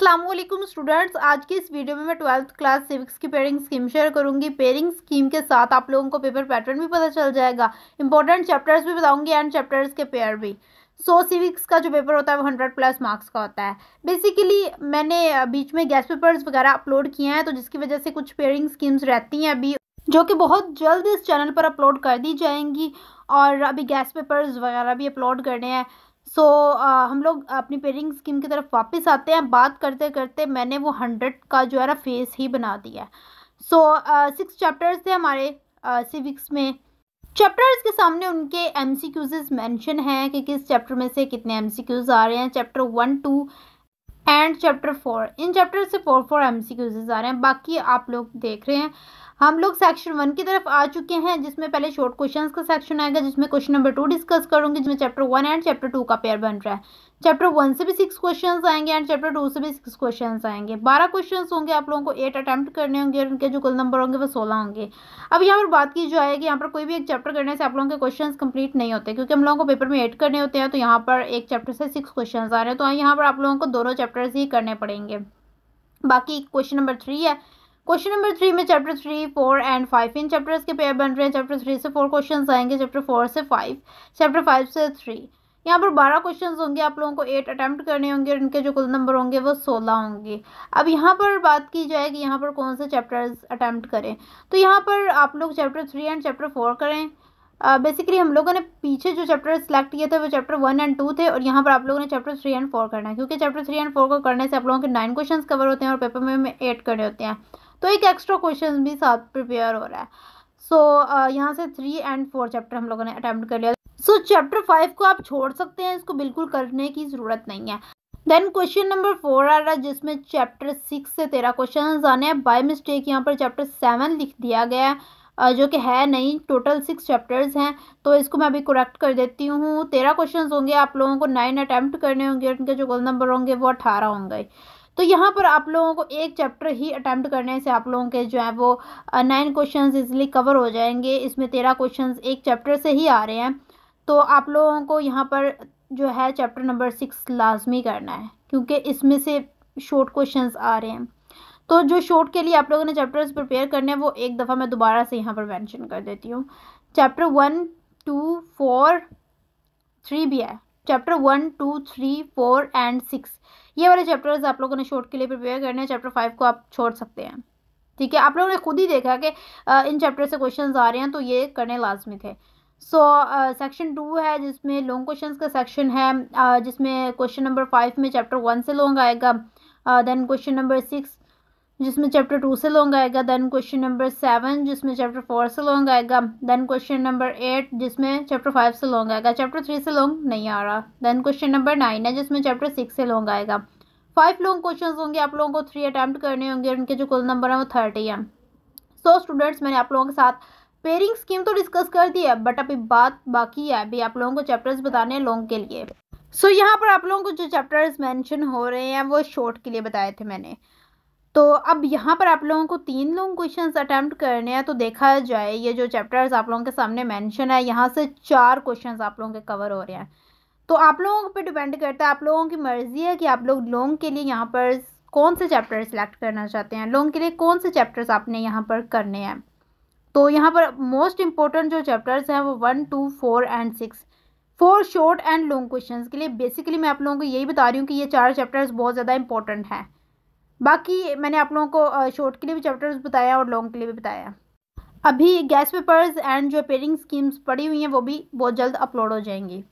अस्सलाम वालेकुम स्टूडेंट्स। आज की इस वीडियो में मैं 12th क्लास सिविक्स की पेयरिंग स्कीम शेयर करूंगी। पेयरिंग स्कीम के साथ आप लोगों को पेपर पैटर्न भी पता चल जाएगा, इंपॉर्टेंट चैप्टर्स भी बताऊंगी एंड चैप्टर्स के पेयर भी। सिविक्स का जो पेपर होता है वो 100+ मार्क्स का होता है। बेसिकली मैंने बीच में गैस पेपर्स वगैरह अपलोड किए हैं, तो जिसकी वजह से कुछ पेयरिंग स्कीम्स रहती हैं अभी, जो कि बहुत जल्द इस चैनल पर अपलोड कर दी जाएंगी। और अभी गैस पेपर्स वगैरह भी अपलोड करने हैं। हम लोग अपनी पेयरिंग स्कीम की तरफ वापस आते हैं। बात करते करते मैंने वो 100 का जो है ना फेस ही बना दिया है। 6 चैप्टर्स थे हमारे सिविक्स में। चैप्टर्स के सामने उनके एमसीक्यूज मेंशन हैं कि किस चैप्टर में से कितने एमसीक्यूज आ रहे हैं। Chapter 1, 2 and chapter 4, in chapter से 4 एमसीक्यूज आ रहे हैं। बाकी आप लोग देख रहे हैं। हम लोग सेक्शन 1 की तरफ आ चुके हैं, जिसमें पहले शॉर्ट क्वेश्चंस का सेक्शन आएगा, जिसमें क्वेश्चन नंबर 2 डिस्कस करूंगी, जिसमें चैप्टर 1 एंड चैप्टर 2 का पेयर बन रहा है। चैप्टर 1 से भी 6 क्वेश्चंस आएंगे एंड चैप्टर 2 से भी 6 क्वेश्चंस आएंगे। 12 क्वेश्चंस होंगे, आप लोगों को 8 अटेम्प्ट करने होंगे और उनके जो कुल नंबर होंगे वो 16 होंगे। अब यहाँ पर बात की जाएगी, यहाँ पर कोई भी एक चैप्टर करने से आप लोगों के क्वेश्चंस कंप्लीट नहीं होते, क्योंकि हम लोगों को पेपर में 8 करने होते हैं। तो यहाँ पर एक चैप्टर से 6 क्वेश्चन आ रहे हैं, तो यहाँ पर आप लोगों को दोनों चैप्टर्स ही करने पड़ेंगे। बाकी क्वेश्चन नंबर 3 है। क्वेश्चन नंबर 3 में चैप्टर 3, 4 एंड 5 इन चैप्टर्स के पेयर बन रहे हैं। चैप्टर 3 से 4 क्वेश्चंस आएंगे, चैप्टर 4 से 5, चैप्टर 5 से 3। यहाँ पर 12 क्वेश्चंस होंगे, आप लोगों को 8 अटेम्प्ट करने होंगे और इनके जो कुल नंबर होंगे वो 16 होंगे। अब यहाँ पर बात की जाए कि यहाँ पर कौन से चैप्टर्स अटेम्प्ट करें, तो यहाँ पर आप लोग चैप्टर 3 एंड चैप्टर 4 करें। बेसिकली हम लोगों ने पीछे जो चैप्टर सेलेक्ट किए थे वो चैप्टर 1 एंड 2 थे, और यहाँ पर आप लोगों ने चैप्टर 3 एंड 4 करना है, क्योंकि चैप्टर 3 एंड 4 को करने से आप लोगों के 9 क्वेश्चंस कवर होते हैं और पेपर में 8 करने होते हैं, तो एक एक्स्ट्रा क्वेश्चन भी साथ प्रिपेयर हो रहा है। यहाँ से 3 एंड 4 चैप्टर हम लोगों ने अटेम्प्ट कर लिया। चैप्टर 5 को आप छोड़ सकते हैं, इसको बिल्कुल करने की ज़रूरत नहीं है। देन क्वेश्चन नंबर 4 आ रहा है, जिसमें चैप्टर 6 से 13 क्वेश्चन आने हैं। बाय मिस्टेक यहाँ पर चैप्टर 7 लिख दिया गया है, जो कि है नहीं। टोटल 6 चैप्टर्स हैं, तो इसको मैं अभी करेक्ट कर देती हूँ। 13 क्वेश्चन होंगे, आप लोगों को 9 अटैम्प्ट करने होंगे, उनके जो कुल नंबर होंगे वो 18 होंगे। तो यहाँ पर आप लोगों को एक चैप्टर ही अटैम्प्ट करने से आप लोगों के जो है वो 9 क्वेश्चन इजीली कवर हो जाएंगे। इसमें 13 क्वेश्चन एक चैप्टर से ही आ रहे हैं, तो आप लोगों को यहाँ पर जो है चैप्टर नंबर 6 लाजमी करना है, क्योंकि इसमें से शॉर्ट क्वेश्चंस आ रहे हैं। तो जो शॉर्ट के लिए आप लोगों ने चैप्टर्स प्रिपेयर करने हैं वो एक दफ़ा मैं दोबारा से यहाँ पर मेंशन कर देती हूँ। चैप्टर 1, 2, 4, 3 भी है। चैप्टर 1, 2, 3, 4 एंड 6, ये वाले चैप्टर्स आप लोगों ने शॉर्ट के लिए प्रिपेयर करने हैं। चैप्टर 5 को आप छोड़ सकते हैं, ठीक है। आप लोगों ने खुद ही देखा कि इन चैप्टर से क्वेश्चंस आ रहे हैं, तो ये करने लाजमी थे। सेक्शन 2 है, जिसमें लॉन्ग क्वेश्चंस का सेक्शन है, जिसमें क्वेश्चन नंबर 5 में चैप्टर 1 से लॉन्ग आएगा। देन क्वेश्चन नंबर 6 जिसमें चैप्टर 2 से लॉन्ग आएगा। देन क्वेश्चन नंबर 7 जिसमें चैप्टर 4 से लॉन्ग आएगा। देन क्वेश्चन नंबर 8 जिसमें चैप्टर 5 से लॉन्ग आएगा। चैप्टर 3 से लॉन्ग नहीं आ रहा। देन क्वेश्चन नंबर 9 है, जिसमें चैप्टर 6 से लॉन्ग आएगा। 5 लॉन्ग क्वेश्चन होंगे, आप लोगों को 3 अटैम्प्ट करने होंगे, उनके जो कुल नंबर है वो 30 है। स्टूडेंट्स, मैंने आप लोगों के साथ पेयरिंग स्कीम तो डिस्कस कर दी है, बट अभी बात बाकी है, अभी आप लोगों को चैप्टर्स बताने हैं लॉन्ग के लिए। यहाँ पर आप लोगों को जो चैप्टर्स मेंशन हो रहे हैं वो शॉर्ट के लिए बताए थे मैंने। तो अब यहाँ पर आप लोगों को 3 लॉन्ग क्वेश्चंस अटैम्प्ट करने हैं। तो देखा जाए, ये जो चैप्टर्स आप लोगों के सामने मेंशन है, यहाँ से 4 क्वेश्चंस आप लोगों के कवर हो रहे हैं। तो आप लोगों पे डिपेंड करता है, आप लोगों की मर्जी है कि आप लोग लॉन्ग के लिए यहाँ पर कौन से चैप्टर सेलेक्ट करना चाहते हैं, लॉन्ग के लिए कौन से चैप्टर्स आपने यहाँ पर करने हैं। तो यहाँ पर मोस्ट इंपॉर्टेंट जो चैप्टर्स हैं वो 1, 2, 4 and 6, 4 short and long questions के लिए। बेसिकली मैं आप लोगों को यही बता रही हूँ कि ये 4 चैप्टर्स बहुत ज़्यादा इंपॉर्टेंट हैं। बाकी मैंने आप लोगों को शॉर्ट के लिए भी चैप्टर्स बताया और लॉन्ग के लिए भी बताया। अभी गैस पेपर्स एंड जो पेयरिंग स्कीम्स पड़ी हुई हैं वो भी बहुत जल्द अपलोड हो जाएंगी।